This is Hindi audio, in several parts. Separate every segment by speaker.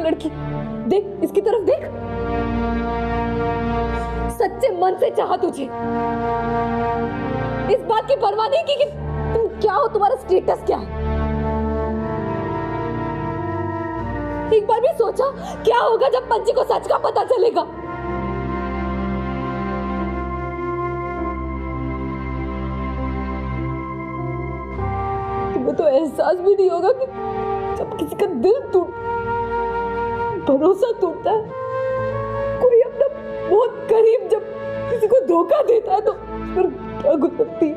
Speaker 1: लड़की, देख इसकी तरफ देख, सच्चे मन से चाहा तुझे, इस बात की परवाह नहीं की कि तुम क्या हो, तुम्हारा स्टेटस क्या है। एक बार भी सोचा क्या होगा जब पंची को सच का पता चलेगा। तुम्हें तो एहसास भी नहीं होगा कि जब किसी का दिल भरोसा टूटता है, कोई अपना बहुत करीब जब किसी को धोखा देता है तो फिर क्या गुजरती है।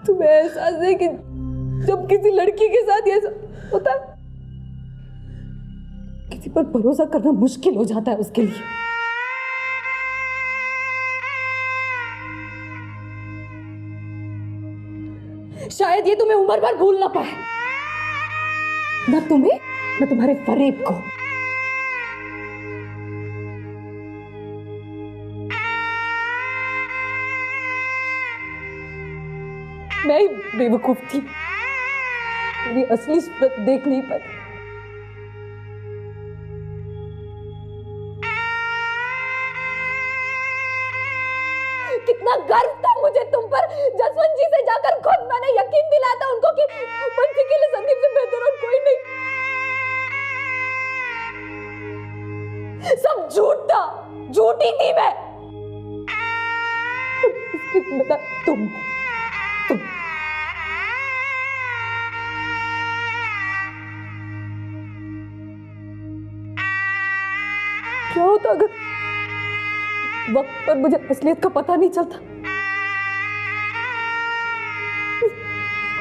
Speaker 1: तुम्हें एहसास है कि जब किसी लड़की के साथ ऐसा होता है, किसी पर भरोसा करना मुश्किल हो जाता है उसके लिए। शायद ये तुम्हें उम्र भर भूल ना पाए, ना तुम्हें ना तुम्हारे फरेब को। मैं ही बेवकूफ थी, मेरी असली सूरत देख नहीं पाई। कितना गर्व था मुझे तुम पर। जसवंत जी से जाकर खुद मैंने यकीन दिलाया था उनको कि पंची के लिए संदीप से बेहतर और कोई नहीं। सब झूठ था, झूठी थी मैं। इसकी जिम्मेदार तुम। क्या होता अगर वक्त पर मुझे असलियत का पता नहीं चलता?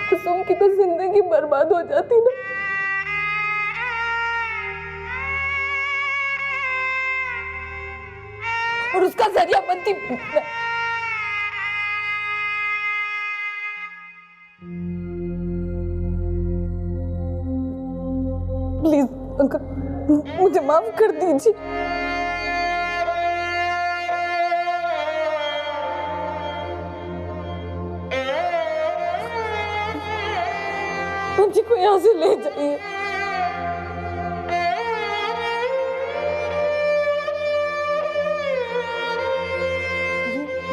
Speaker 1: मासूम की तो जिंदगी बर्बाद हो जाती ना। और उसका जरिया बनती प्लीज अंकल, मुझे माफ कर दीजिए। पंची को यहाँ से ले जाइए।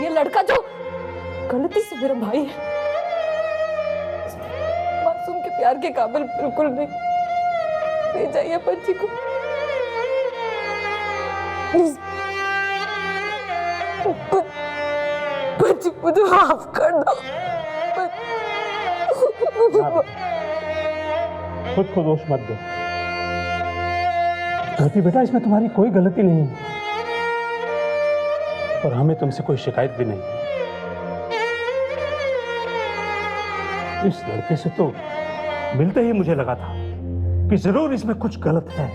Speaker 1: ये लड़का जो गलती से मेरा भाई है, मासूम के प्यार के काबिल बिल्कुल नहीं। ले जाइए पंची को प्लीज। पंची मुझे माफ कर दो।
Speaker 2: खुद को दोष मत दो। ज्योति बेटा, इसमें तुम्हारी कोई गलती नहीं है और हमें तुमसे कोई शिकायत भी नहीं। इस लड़के से तो मिलते ही मुझे लगा था कि जरूर इसमें कुछ गलत है।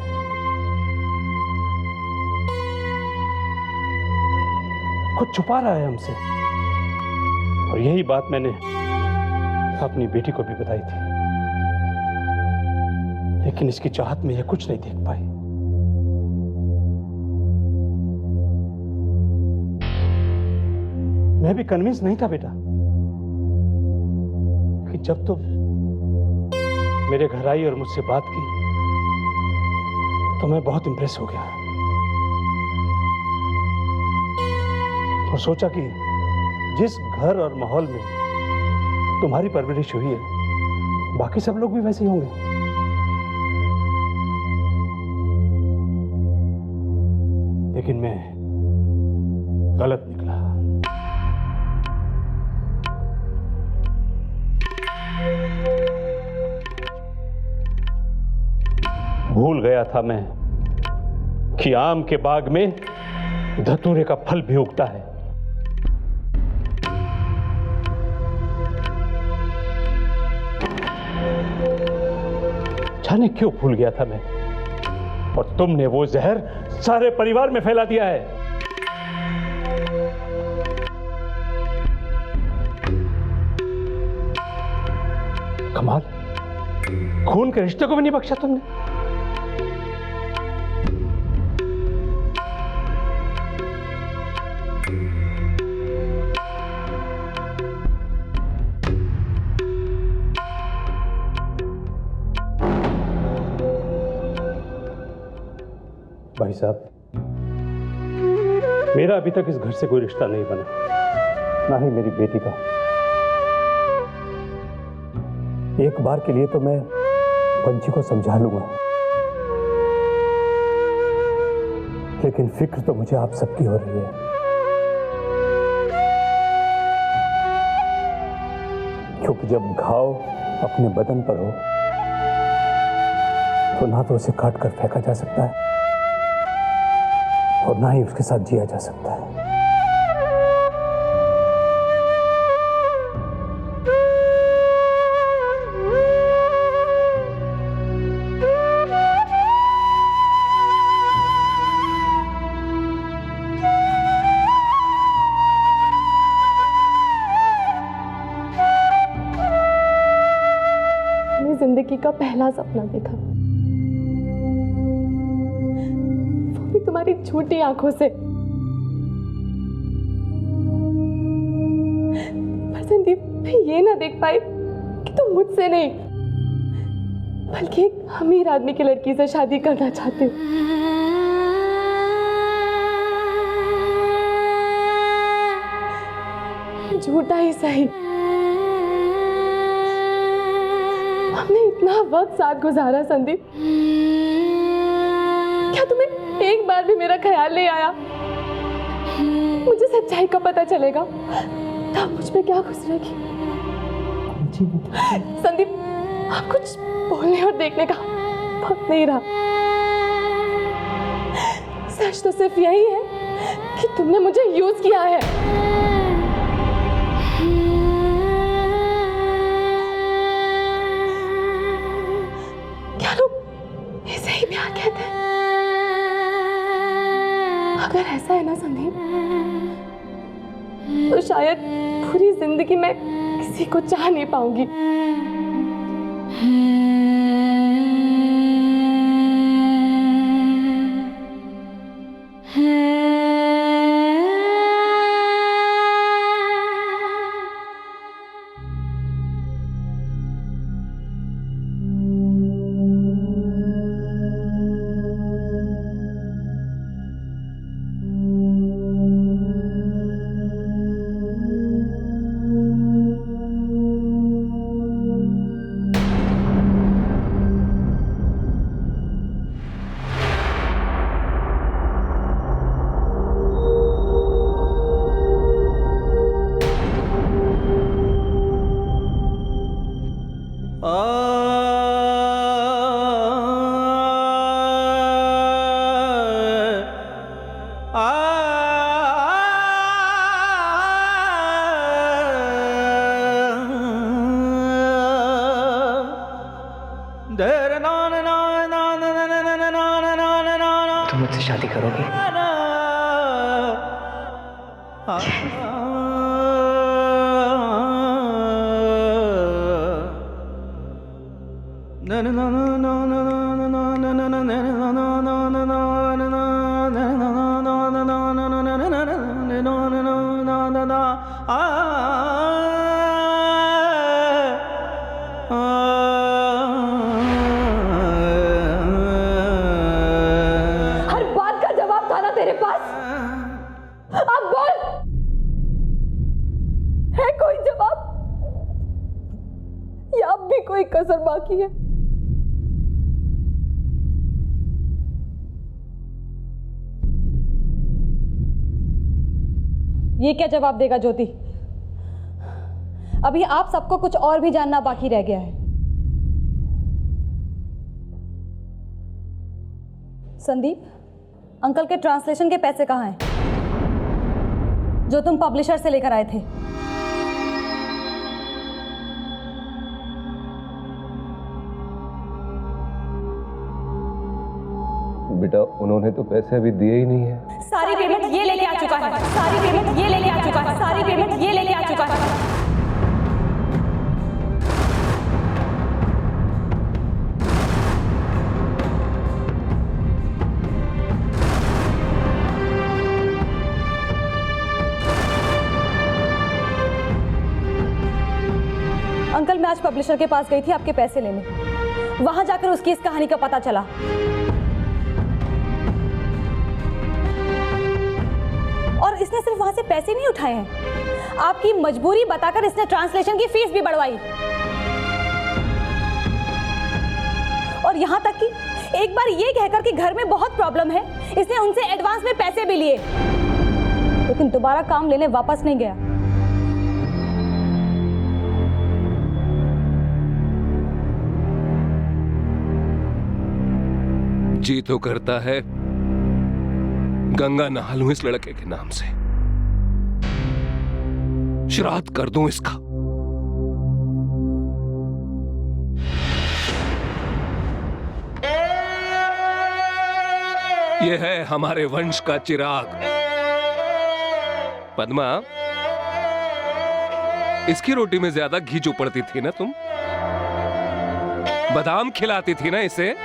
Speaker 2: कुछ छुपा रहा है हमसे, और यही बात मैंने अपनी बेटी को भी बताई थी, लेकिन इसकी चाहत में यह कुछ नहीं देख पाई। मैं भी कन्विंस नहीं था बेटा कि जब तुम मेरे घर आई और मुझसे बात की तो मैं बहुत इंप्रेस हो गया और सोचा कि जिस घर और माहौल में तुम्हारी परवरिश हुई है, बाकी सब लोग भी वैसे ही होंगे। लेकिन मैं गलत निकला। भूल गया था मैं कि आम के बाग में धतूरे का फल भी उगता है। जाने क्यों भूल गया था मैं, और तुमने वो जहर सारे परिवार में फैला दिया है। कमाल, खून के रिश्ते को भी नहीं बख्शा तुमने। भाई साहब, मेरा अभी तक इस घर से कोई रिश्ता नहीं बना, ना ही मेरी बेटी का। एक बार के लिए तो मैं पंची को समझा लूंगा, लेकिन फिक्र तो मुझे आप सबकी हो रही है, क्योंकि जब घाव अपने बदन पर हो तो ना तो उसे काट कर फेंका जा सकता है और ना ही उसके साथ जिया जा सकता है।
Speaker 1: जिंदगी का पहला सपना देखा, वो भी तुम्हारी छोटी आंखों से। पर संदीप, मैं ये ना देख पाई कि तुम मुझसे नहीं बल्कि एक अमीर आदमी की लड़की से शादी करना चाहते हो। झूठा ही सही, हमने इतना वक्त साथ गुजारा संदीप, क्या तुम्हें एक बार भी मेरा ख्याल नहीं आया? मुझे सच्चाई का पता चलेगा तब मुझ पे क्या गुजरेगी। संदीप, आप कुछ बोलने और देखने का वक्त नहीं रहा। सच तो सिर्फ यही है कि तुमने मुझे यूज किया है। कहते हैं, अगर ऐसा है ना संदीप, तो शायद पूरी जिंदगी में किसी को चाह नहीं पाऊंगी।
Speaker 3: तुम मुझसे शादी करोगे?
Speaker 1: हर बात का जवाब था ना तेरे पास, अब बोल, है कोई जवाब या अब भी कोई कसर बाकी है?
Speaker 4: ये क्या जवाब देगा ज्योति? अभी आप सबको कुछ और भी जानना बाकी रह गया है। संदीप, अंकल के ट्रांसलेशन के पैसे कहाँ हैं जो तुम पब्लिशर से लेकर आए थे?
Speaker 5: बेटा, उन्होंने तो पैसे अभी दिए ही नहीं है।
Speaker 4: सारी पेमेंट ये लेके आ चुका है, सारी पेमेंट ये लेके आ चुका है, सारी पेमेंट ये लेके आ चुका है। अंकल, मैं आज पब्लिशर के पास गई थी आपके पैसे लेने। वहां जाकर उसकी इस कहानी का पता चला। और इसने सिर्फ वहां से पैसे नहीं उठाए हैं, आपकी मजबूरी बताकर इसने ट्रांसलेशन की फीस भी बढ़वाई। और यहां तक कि एक बार ये कहकर कि घर में बहुत प्रॉब्लम है, इसने उनसे एडवांस में पैसे भी लिए, लेकिन दोबारा काम लेने वापस नहीं गया।
Speaker 5: जी तो करता है गंगा नहा लूं इस लड़के के नाम से, श्राद्ध कर दूं इसका। यह है हमारे वंश का चिराग। पद्मा, इसकी रोटी में ज्यादा घी चुपड़ती थी ना तुम? बादाम खिलाती थी ना इसे?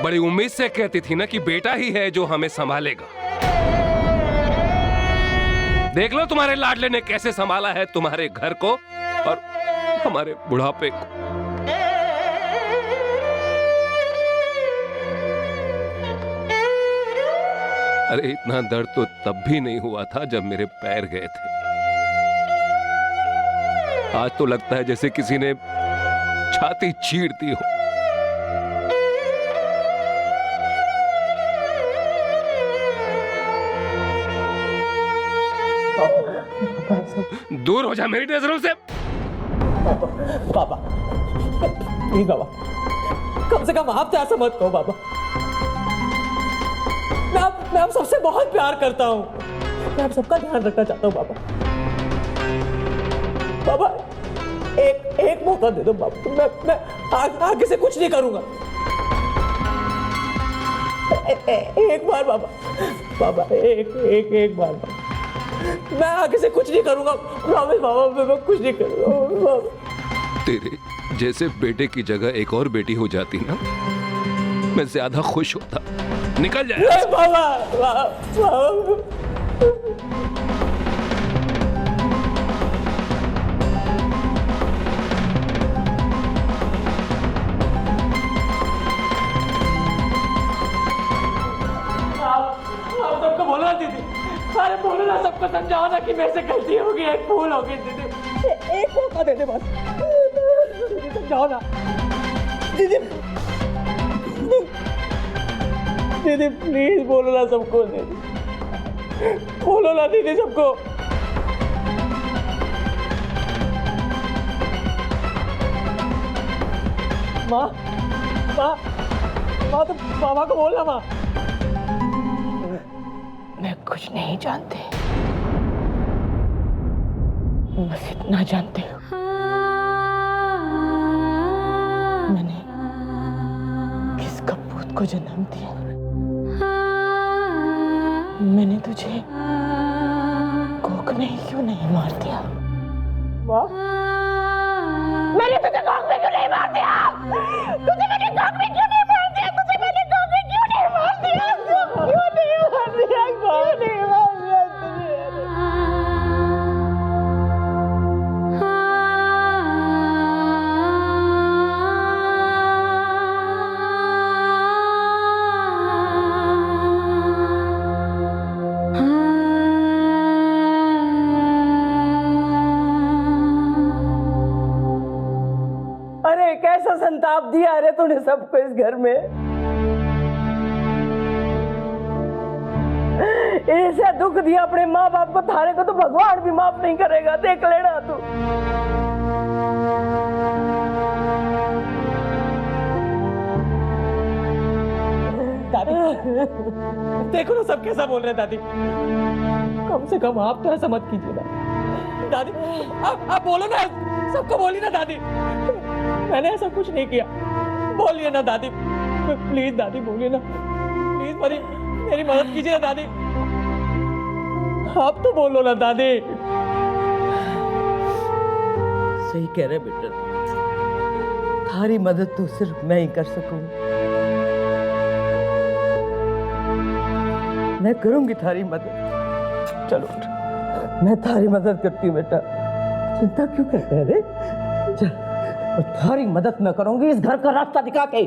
Speaker 5: बड़ी उम्मीद से कहती थी ना कि बेटा ही है जो हमें संभालेगा। देख लो तुम्हारे लाडले ने कैसे संभाला है तुम्हारे घर को और हमारे बुढ़ापे को। अरे इतना दर्द तो तब भी नहीं हुआ था जब मेरे पैर गए थे। आज तो लगता है जैसे किसी ने छाती चीर दी हो। दूर हो जा मेरी नजरों से।
Speaker 3: बाबा नहीं बाबा, कम से कम आप तो ऐसा मत कहो बाबा। मैं आप सबसे बहुत प्यार करता हूँ, मैं आप सबका ध्यान रखना चाहता हूँ बाबा। बाबा एक मौका दे दो बाबा, मैं आगे से कुछ नहीं करूंगा। एक बार बाबा, बाबा एक बार बाबा, मैं आगे से कुछ नहीं करूंगा, प्रॉमिस बाबा, मैं कुछ नहीं करूंगा बाबा।
Speaker 5: तेरे जैसे बेटे की जगह एक और बेटी हो जाती ना, मैं ज्यादा खुश होता। निकल जाए
Speaker 3: बाबा, बाबा। आप सबको बोलो ना दीदी, अरे बोलो ना, सबको समझाओ ना कि मेरे से गलती होगी, एक भूल होगी दीदी, एक मौका दे दे बस, दीदी समझाओ ना दीदी, दीदी प्लीज बोलो ना सबको, दीदी बोलो ना दीदी सबको। माँ माँ माँ, तो मामा को बोलना माँ।
Speaker 6: मैं कुछ नहीं जानती, बस इतना जानती हूँ, मैंने किस कपूत को जन्म दिया। मैंने तुझे कोक में क्यों नहीं मार दिया?
Speaker 3: माँ,
Speaker 6: मैंने तुझे कोक में क्यों नहीं मार दिया? तुझे मैंने कोक में क्यों नहीं मार दिया? तुझे मैंने कोक में क्यों नहीं मार दिया? क्यों नहीं मार दिया? क्यों नहीं मार दिया
Speaker 3: अरे कैसा संताप दिया अरे तूने सबको इस घर में, ऐसा दुख दिया अपने माँ बाप को, थारे को तो भगवान भी माफ नहीं करेगा, देख लेना तू। दादी देखो ना सब कैसा बोल रहे हैं दादी, कम से कम आप तो ऐसा मत कीजिए ना दादी, आप बोलो ना, सबको बोलिए ना दादी, मैंने ऐसा कुछ नहीं किया, बोलिए ना दादी, प्लीज दादी बोलिए ना, प्लीज मेरी मदद कीजिए ना दादी, आप तो बोलो ना दादी।
Speaker 6: सही कह रहे बेटा, थारी मदद तो सिर्फ मैं ही कर सकूं। मैं करूंगी थारी मदद, चलो मैं थारी मदद करती हूँ बेटा, चिंता क्यों करते हैं रे, चल थारी मदद मैं करूंगी इस घर का रास्ता दिखा के।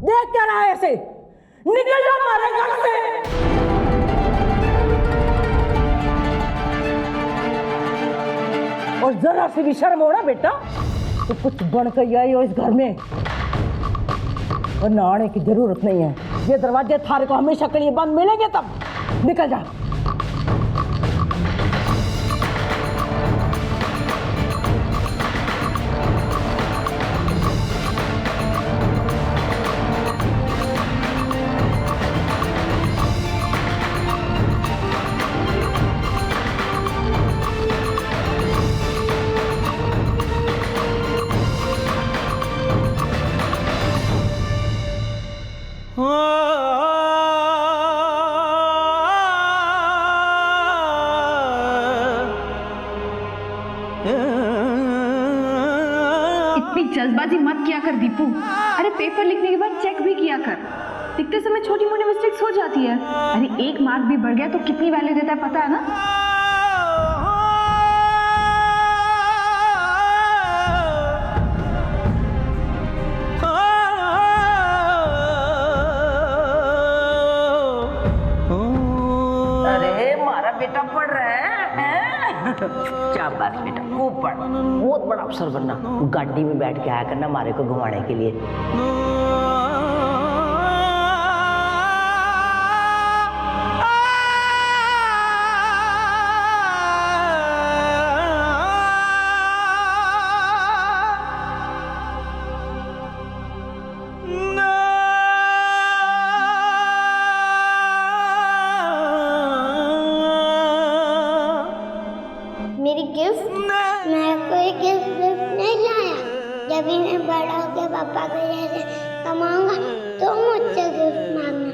Speaker 6: देख क्या रहा है ऐसे? निकल जा हमारे घर से। और जरा सी भी शर्म हो ना बेटा, तो कुछ बन कर आई हो इस घर में, वरना आने की जरूरत नहीं है। ये दरवाजे थारे को हमेशा के लिए बंद मिलेंगे तब। निकल जा।
Speaker 7: इतनी जल्दबाजी मत किया कर दीपू। अरे पेपर लिखने के बाद चेक भी किया कर। लिखते समय छोटी मोटी मिस्टेक्स हो जाती है। अरे एक मार्क भी बढ़ गया तो कितनी वैल्यू देता है पता है ना?
Speaker 6: अरे मारा बेटा पढ़ रहा है। शाबाश बेटा, खूब पढ़, बहुत बड़ा अफसर बनना। गाड़ी में बैठ के आया करना मारे को घुमाने के लिए।
Speaker 8: मेरी गिफ्ट? मैं कोई गिफ्ट नहीं लाया। जब भी मैं बड़ा होकर पापा के जैसे कमाऊंगा तो मुझसे गिफ्ट मांगना।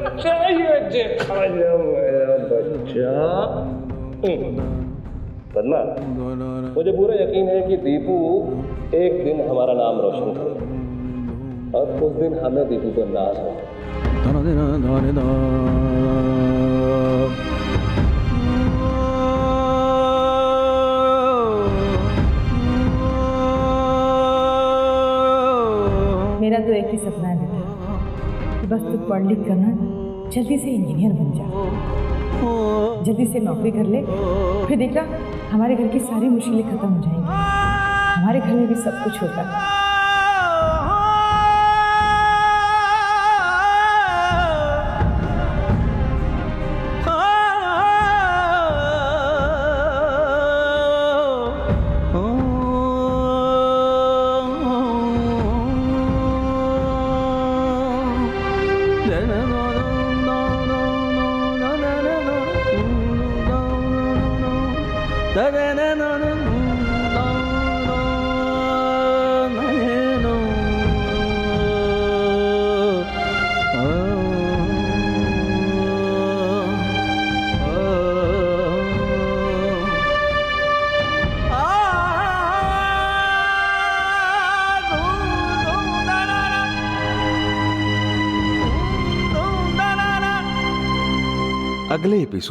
Speaker 9: बच्चा, ये देखा जा मेरा बच्चा। पद्मा, मुझे पूरा यकीन है कि दीपू एक दिन हमारा नाम रोशन करेगा और उस दिन हमें दीपू पर नाज हो।
Speaker 4: मेरा तो एक ही सपना है बेटा कि बस तू पढ़ लिख करना जल्दी से इंजीनियर बन जा, जल्दी से नौकरी कर ले। फिर देखना हमारे घर की सारी मुश्किलें खत्म हो जाएंगी। हमारे घर में भी सब कुछ होता है।
Speaker 5: अगले एपिसोड